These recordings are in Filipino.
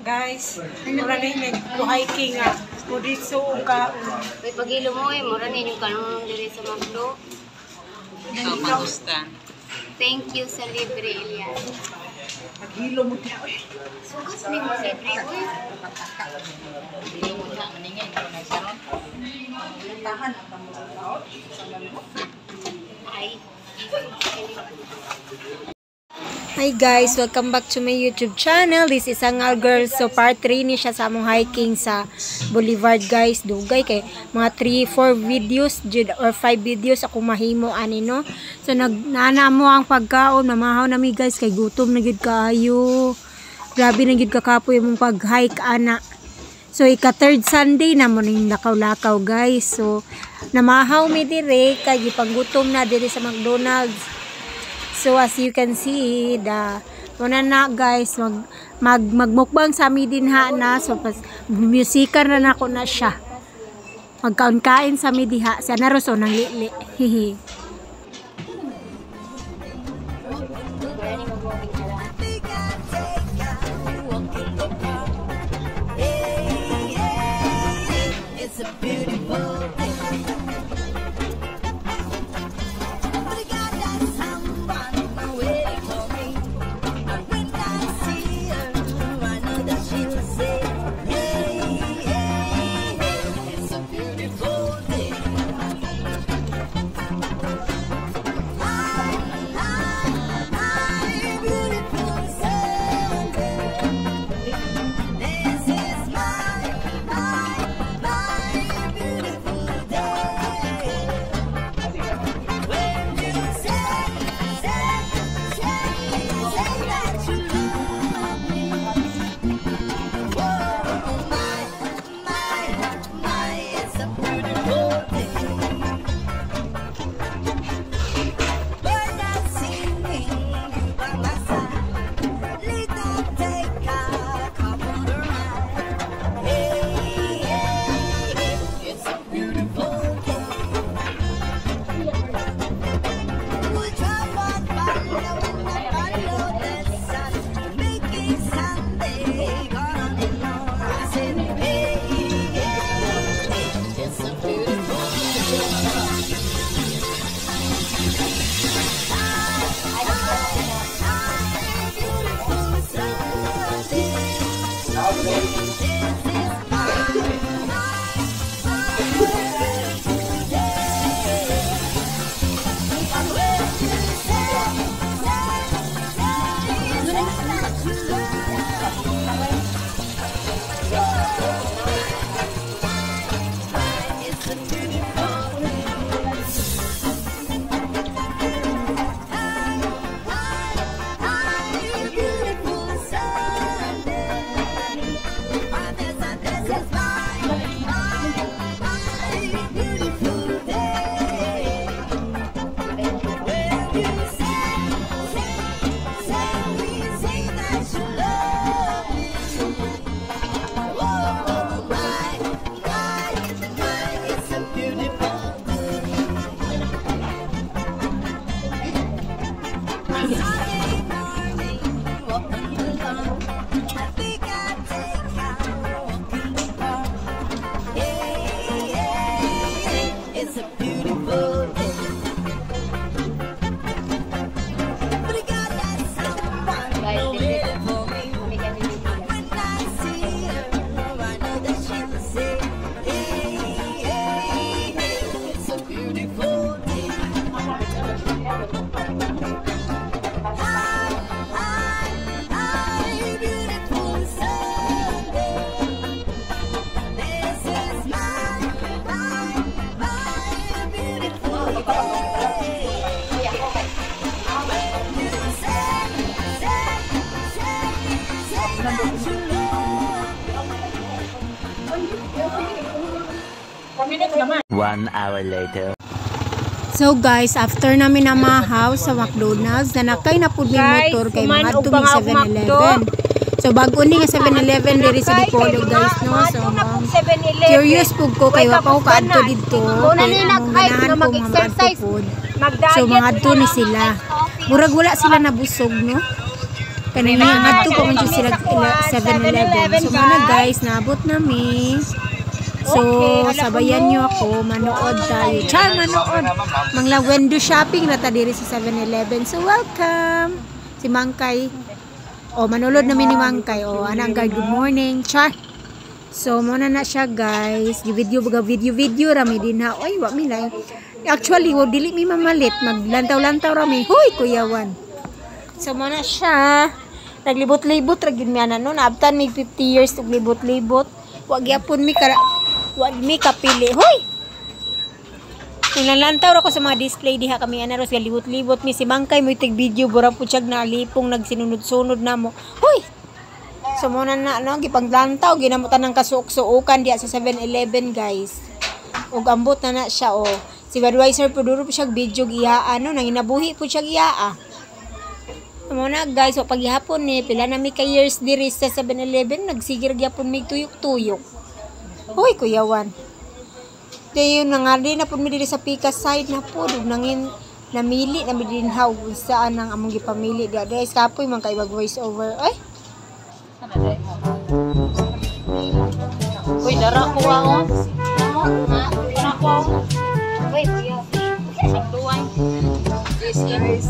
Guys, mura na yung nag-hiking nga. Muditso ka. May pagilo mo mura na yung kanong diri sa Magdo. Magusta. Thank you sa libre, Elias. Paghilo mo diya. Sugat ni mo libre, uy. Dili mo na maningin ko nagsaron. Tahan ang pamulaot. Ay. Hi guys, welcome back to my YouTube channel. This is Angal Girl. So part 3 ni siya sa among hiking sa Boulevard guys. Dugay kay mga 3-4 videos or 5 videos ako mahimo ani no. So nagnana mo ang pagkaon, mamahaw nami guys kay gutom na gyud kaayo. Grabe na gyud kakapoy imong pag-hike ana. So ika third Sunday na mo ning lakaw-lakaw guys. So namahaw mi dire kay gipanggutom na dire sa McDonald's. So as you can see, muna na guys, magmukbang sa amin din ha na. So musikan na nako na siya. Magkaon-kain sa amin diha. Sa naroso ng lili. Hihi. One hour later. So guys, after namin namahaw sa McDonald's, nanakay na po yung motor kay mga tubig 7-Eleven. So bago ni nga 7-Eleven diri sa Dipolog guys no. So curious pug ko kay wa pa ko kaadto didto. Una ni nag-hike na mag-exercise. So mga adto ni sila. Murag wala sila nabusog no. Kanina nga ngadto pa man sila 7-Eleven. So muna guys, naabot nami. So, sabayan nyo ako, manood tayo. Char, manood. Manglang window shopping na ta diri sa 7-Eleven. So, welcome. Si Mangkay. O, manulod namin ni Mangkay. O, anang good morning. Char. So, muna na siya guys. Video rami din ha. Oy, wak mi na. Actually, dili mi mamalit. Maglantaw-lantaw rami. Huy, kuyawan. So, muna siya. Naglibot-libot. Ragin mi ana no. Naabtan mi 50 years. Naglibot-libot. Wag yapon mi kapili. Hoy! Nilalantaw ako sa mga display diha kami anaros galibot-libot mi si Mangkay mo itig video bura po siyag na lipong nagsinunod-sunod na mo. Hoy! So muna na no gipanglantaw ginamutan ng kasuok-suokan diha sa 7-Eleven guys. Ug ambot na siya oh. Si Budweiser po duro po siyag video giyaa no nanginabuhi po siyag giyaa. Muna guys, so paghihapon ni pila na mi ka years diri sa 7-Eleven nagsigir gyapon mi tuyok-tuyok. Hoy kuyawan. Dayon na nga rin na po mi diri sa Pika side na po nangin namili na mi din how saan ang among gipamili di guys kapoy man kay voice over. Ay. Uy, dara ko ako. Dara ko. Wait, kuya. Saktuan. Yes, guys.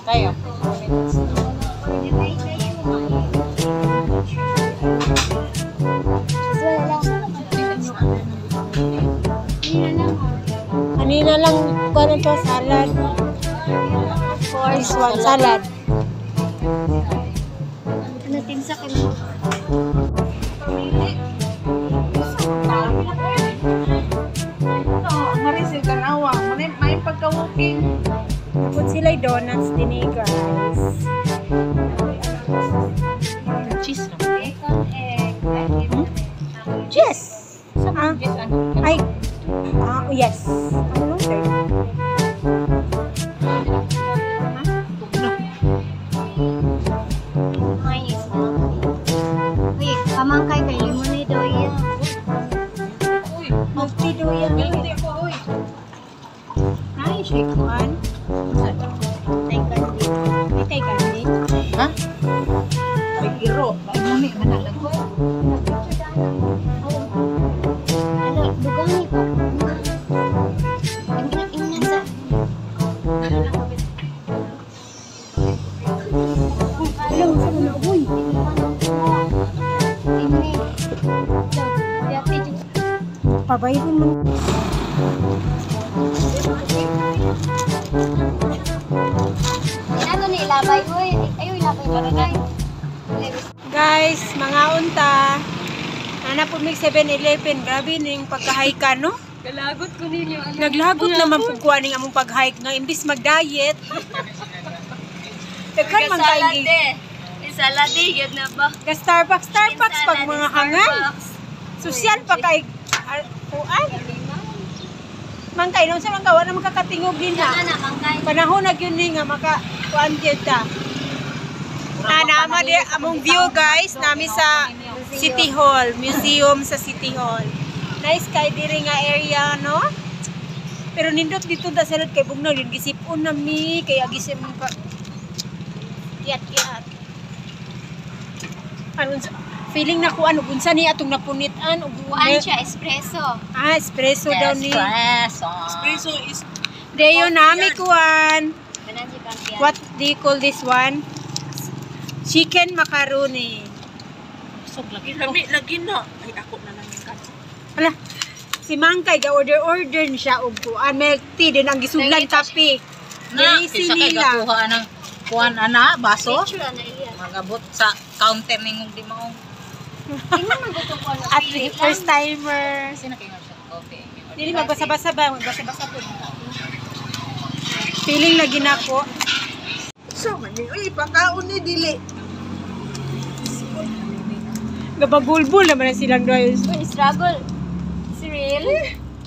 Tayo. Kanina lang kuno to salad. This one salad. Ano tinsa ka mo? Marisil kanawa. May pagka-walking. Put sila donuts din eh guys. Cheese na. Yes. Ay. Yes. Ano sir? Mais na. Uy, kamangkay kay limon daw yan. Multi do yan. Ay, shake one. Tay candy. May tay candy. Ha? Ay, iro. Ay, mami, manalag ko. Ano, dugangi pa. Ingnan sa. Alam sa mga uy. Ini. Dati dyan. Pabayron mo. Ano ni ilabay ko eh. Ayaw ilabay ko na tayo. Guys, mga unta. Nanapod may 7-Eleven. Grabe ning pagka-hike no? Galagot ko ninyo. Naglagot naman po kuha ning among pag-hike nga imbis mag-diet. Daghan man kayo. Salade, yun na ba? Ka Starbucks pag mga hangal. Sosyal pa kay kuan. Man kay nung sa man kawa na makakatingog din ha. Panahon na gyud ni nga maka kuan gyud ta. Naama di among view guys nami sa City Hall, museum sa City Hall. Nice kay diri nga area no. Pero nindot dito ta salad kay bugnaw din gisipon nami kay agisip pa. Kiat. Ano feeling na ko ano unsa ni atong napunitan ug Kuan siya, espresso. espresso daw ni. Espresso is Deyo nami kuan. Kanan si Kampian. What do you call this one? Chicken macaroni. so lagi. Lagi na. Ay, ako na lang yung kaso. Hala. Si Mangkay ga order ni siya og kuan milk tea din ang gisulan tapi. Na, Easy isa kay nila. gakuha ng kuan ana, baso. Picture na iya. Magabot sa counter ningong di maong. Tingnan man gusto ko na. At the first timer. Kasi na kayo nga siya. Okay. Dili magbasa-basa ba? Magbasa-basa po. Feeling lagi na ko. So, uy, pagkaon ni dili. Gabagulbul naman na silang guys. Uy, struggle. Cyril?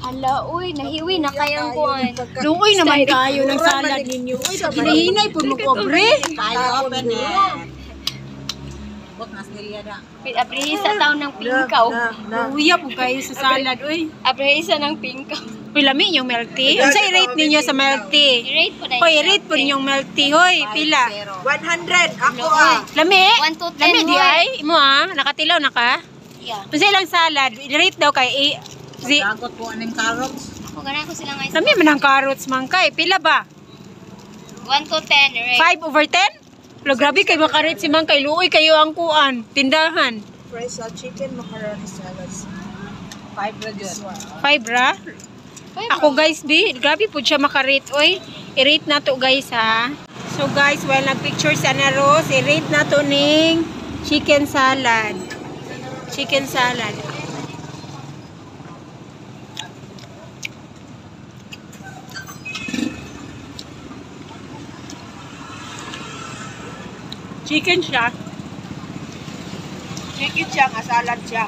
Hala, uy, nahiwi na kayang kuhan. Luoy naman kayo ng salad ninyo. Uy, hinahinay po mo kobre. Kaya open eh. Bot nas nila na. Abrihisa taon ng pingkaw. Uya po kayo sa salad, uy. Abrihisa ng pingkaw. Uy, lami yung milk tea. Ang sa i-rate ninyo sa milk tea? I-rate po na Hoy, i-rate po ninyong milk tea, hoy. Pila? 100. Ako ah. Lami? 1 to 10, Lami di hoy. ay? Imo ah, nakatilaw na ka? Yeah. Kung sa ilang salad, i-rate daw kay Dagot po aning carrots. Ako ganun ko sila ngayon. Lami man ang carrots man kay. Pila ba? 1 to 10, right? 5 over 10? Lo, grabe kay makarit si man kay luoy kayo ang kuan. Tindahan. Fries chicken macaroni salads. 5 ra yun. 5 ra? Ako guys, grabe po siya makarate. Oy, i-rate na to guys ha. So guys, while nagpicture si Ana Rose, i-rate na to ning chicken salad. Chicken salad. Chicken siya. Chicken siya nga salad siya.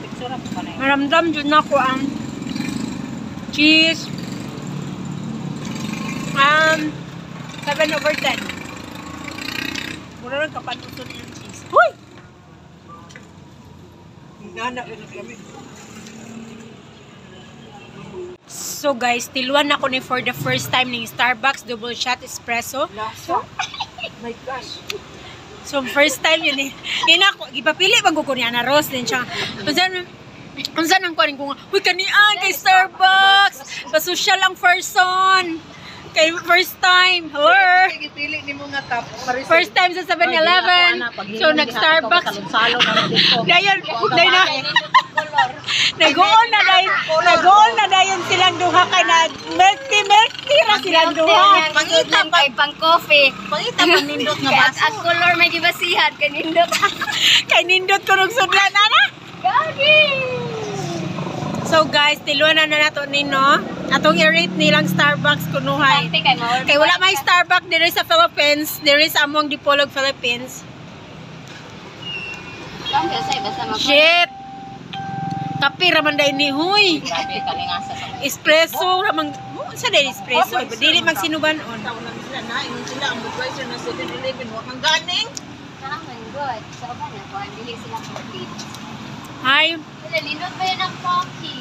Picture pa na. Maramdam dyan na ko ang cheese. 7 over 10. Mura lang kapanusod yung cheese. Huy! Nana rin kami. So guys, tiluan ako ni for the first time ng Starbucks double shot espresso. Lasa. My gosh. So first time yun eh. Yun ako, ipapili bang ko ni Ana Rose din siya. Unsan ang kunin ko nga, uy kanian kay Starbucks. Pasosyal ang person. Kay first time. Hello. Pili ni mo nga tap. First time sa 7-Eleven. So nag-Starbucks. Dayon na. Nag-goal na dayon silang duha kay na milk tea ra silang duha. Pangita pa pang coffee. Pangita pa nindot nga baso. At color may gibasihan kanindot. Kay nindot ko nung sudlan ana. Gagi. So guys, tiluan na nato nino. Atong i-rate nilang Starbucks kunuhay. Kay wala may Starbucks diri sa Philippines, diri sa among Dipolog, Philippines. Shit. Kape raman day ni huy. Grabe kalingasa sa Espresso raman. Sa day espresso, dili magsinubanon. taon lang sila na. Ingon sila ang Budweiser na 7-Eleven. Huwag kang ganing. Good. So, ba na ko? Dili sila complete. Hi. Wala, lindot ba yan ang pocky?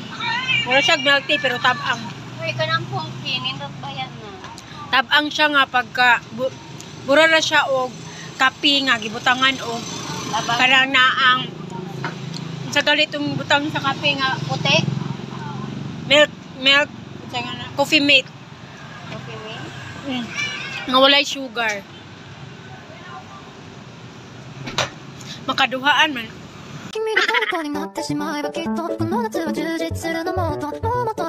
Wala siya milk tea pero tabang. Uy, ka ng pocky. Lindot ba yan na? Tabang siya nga pagka bura na siya og kape nga gibutangan og karang naang sa galitong butang sa kape nga Puti? milk coffee mate. Okay, me? Nga walay sugar. Makaduhaan man. 君の虜になってしまえばきっとこの夏は充実するのもっともっと